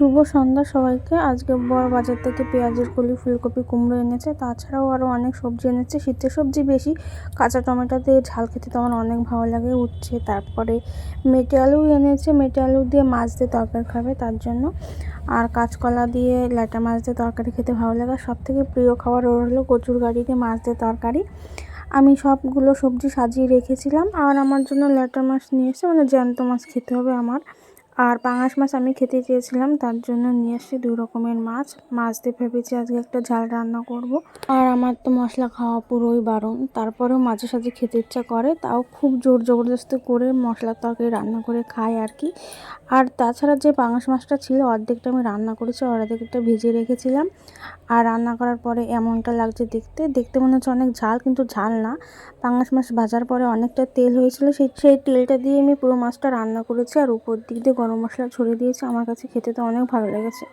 শুভ সন্ধ্যা সবাইকে। আজকে বড় বাজার থেকে পেঁয়াজের কলি, ফুলকপি, কুমড়ো এনেছে। তাছাড়াও আরও অনেক সবজি এনেছে। শীতের সবজি বেশি, কাঁচা টমেটো দিয়ে ঝাল খেতে তো আমার অনেক ভালো লাগে। উচ্ছে, তারপরে মেটে আলু এনেছে। মেটে আলু দিয়ে মাছ দিয়ে তরকারি খাবে তার জন্য। আর কাঁচকলা দিয়ে ল্যাটা মাছ দিয়ে তরকারি খেতে ভালো লাগে। সবথেকে প্রিয় খাবার ওর হলো কচুর গাড়ি দিয়ে মাছ দিয়ে তরকারি। আমি সবগুলো সবজি সাজিয়ে রেখেছিলাম। আর আমার জন্য ল্যাটা মাছ নিয়ে এসেছে, মানে জ্যান্ত মাছ খেতে হবে আমার। আর পাঙাশ মাছ আমি খেতে চেয়েছিলাম, তার জন্য নিয়ে এসেছি 2 রকমের মাছ। মাছ দিয়ে ভেবেছি আজকে একটা ঝাল রান্না করব। আর আমার তো মশলা খাওয়া পুরোই বারণ, তারপরেও মাঝে সাঝে খেতে ইচ্ছা করে, তাও খুব জোর জবরদস্তি করে মশলার তরকারি রান্না করে খাই আর কি। আর তাছাড়া যে পাঙাশ মাছটা ছিল অর্ধেকটা আমি রান্না করেছি, অর্ধেকটা ভিজিয়ে রেখেছিলাম। আর রান্না করার পরে এমনটা লাগছে দেখতে দেখতে মনে হচ্ছে অনেক ঝাল, কিন্তু ঝাল না। পাঙাশ মাছ ভাজার পরে অনেকটা তেল হয়েছিল, সেই তেলটা দিয়ে আমি পুরো মাছটা রান্না করেছি। আর উপর দিক দিয়ে গরম মশলা ছড়িয়ে দিয়েছি। আমার কাছে খেতে তো অনেক ভালো লেগেছে।